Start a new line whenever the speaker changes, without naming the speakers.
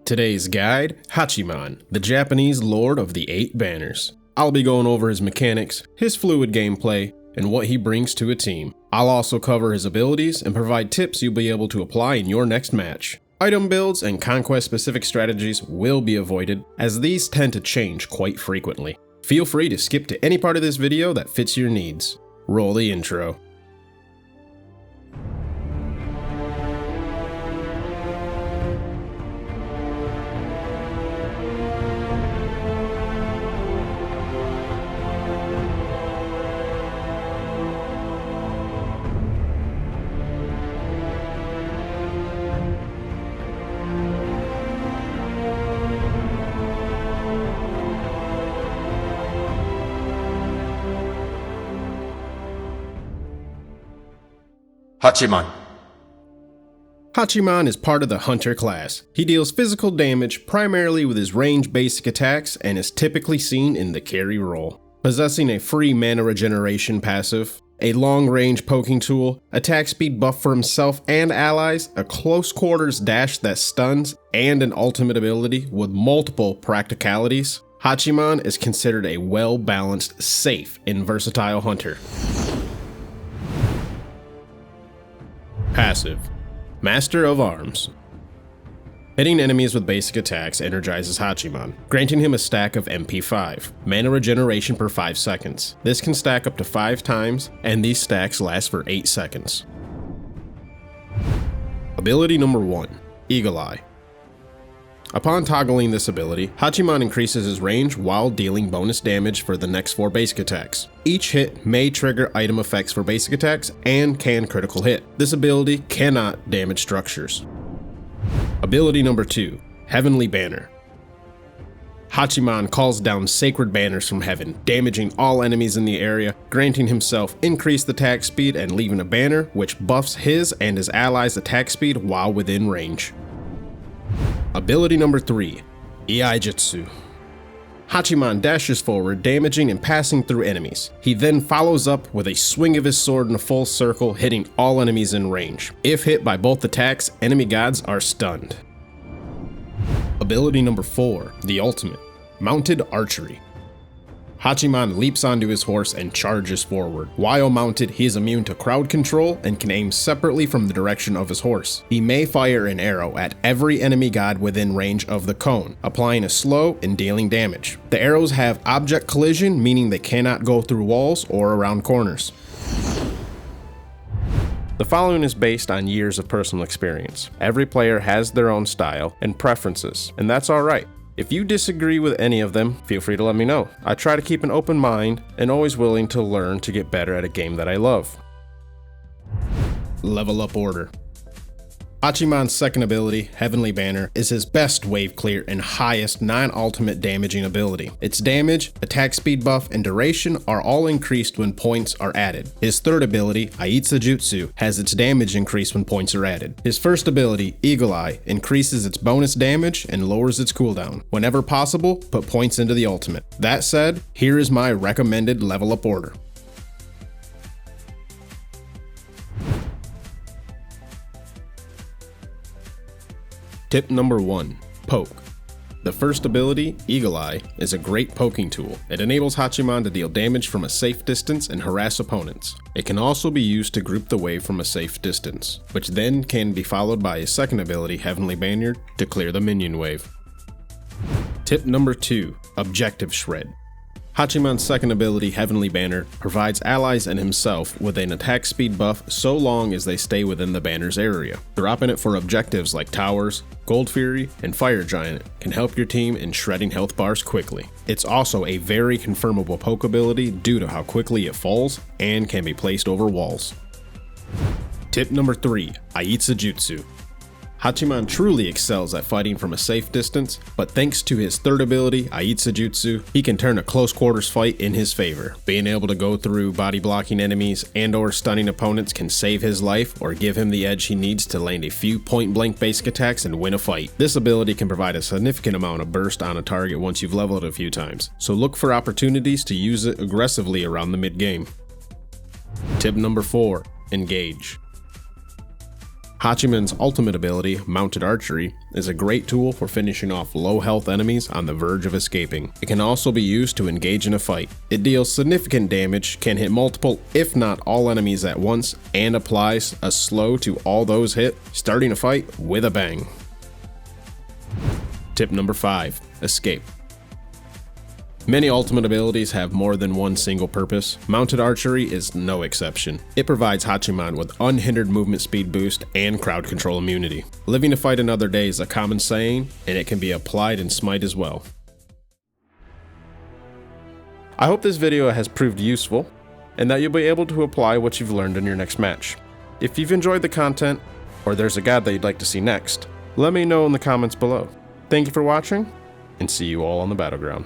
Today's guide, Hachiman, the Japanese Lord of the 8 Banners. I'll be going over his mechanics, his fluid gameplay, and what he brings to a team. I'll also cover his abilities and provide tips you'll be able to apply in your next match. Item builds and conquest specific strategies will be avoided, as these tend to change quite frequently. Feel free to skip to any part of this video that fits your needs. Roll the intro.
Hachiman.
Hachiman is part of the Hunter class. He deals physical damage primarily with his range basic attacks and is typically seen in the carry role. Possessing a free mana regeneration passive, a long range poking tool, attack speed buff for himself and allies, a close quarters dash that stuns, and an ultimate ability with multiple practicalities, Hachiman is considered a well-balanced, safe, and versatile hunter. Passive. Master of Arms. Hitting enemies with basic attacks energizes Hachiman, granting him a stack of MP5, mana regeneration per 5 seconds. This can stack up to 5 times, and these stacks last for 8 seconds. Ability number 1, Eagle Eye. Upon toggling this ability, Hachiman increases his range while dealing bonus damage for the next 4 basic attacks. Each hit may trigger item effects for basic attacks and can critical hit. This ability cannot damage structures. Ability number 2, Heavenly Banner. Hachiman calls down sacred banners from heaven, damaging all enemies in the area, granting himself increased attack speed and leaving a banner which buffs his and his allies' attack speed while within range. Ability number 3, Iaijutsu. Hachiman dashes forward, damaging and passing through enemies. He then follows up with a swing of his sword in a full circle, hitting all enemies in range. If hit by both attacks, enemy gods are stunned. Ability number 4, the ultimate, Mounted Archery. Hachiman leaps onto his horse and charges forward. While mounted, he is immune to crowd control and can aim separately from the direction of his horse. He may fire an arrow at every enemy god within range of the cone, applying a slow and dealing damage. The arrows have object collision, meaning they cannot go through walls or around corners. The following is based on years of personal experience. Every player has their own style and preferences, and that's alright. If you disagree with any of them, feel free to let me know. I try to keep an open mind and always willing to learn to get better at a game that I love. Level up order. Hachiman's second ability, Heavenly Banner, is his best wave clear and highest non-ultimate damaging ability. Its damage, attack speed buff, and duration are all increased when points are added. His third ability, Iaijutsu, has its damage increased when points are added. His first ability, Eagle Eye, increases its bonus damage and lowers its cooldown. Whenever possible, put points into the ultimate. That said, here is my recommended level up order. Tip number 1, Poke. The first ability, Eagle Eye, is a great poking tool. It enables Hachiman to deal damage from a safe distance and harass opponents. It can also be used to group the wave from a safe distance, which then can be followed by his second ability, Heavenly Banner, to clear the minion wave. Tip number 2, Objective Shred. Hachiman's second ability, Heavenly Banner, provides allies and himself with an attack speed buff so long as they stay within the banner's area. Dropping it for objectives like Towers, Gold Fury, and Fire Giant can help your team in shredding health bars quickly. It's also a very confirmable poke ability due to how quickly it falls and can be placed over walls. Tip number 3, Iaijutsu. Hachiman truly excels at fighting from a safe distance, but thanks to his third ability, Iaijutsu, he can turn a close quarters fight in his favor. Being able to go through body blocking enemies and or stunning opponents can save his life or give him the edge he needs to land a few point blank basic attacks and win a fight. This ability can provide a significant amount of burst on a target once you've leveled it a few times, so look for opportunities to use it aggressively around the mid game. Tip number 4, Engage. Hachiman's ultimate ability, Mounted Archery, is a great tool for finishing off low health enemies on the verge of escaping. It can also be used to engage in a fight. It deals significant damage, can hit multiple if not all enemies at once, and applies a slow to all those hit, starting a fight with a bang. Tip number 5. Escape. Many ultimate abilities have more than one single purpose. Mounted Archery is no exception. It provides Hachiman with unhindered movement speed boost and crowd control immunity. Living to fight another day is a common saying, and it can be applied in Smite as well. I hope this video has proved useful, and that you'll be able to apply what you've learned in your next match. If you've enjoyed the content, or there's a god that you'd like to see next, let me know in the comments below. Thank you for watching, and see you all on the battleground.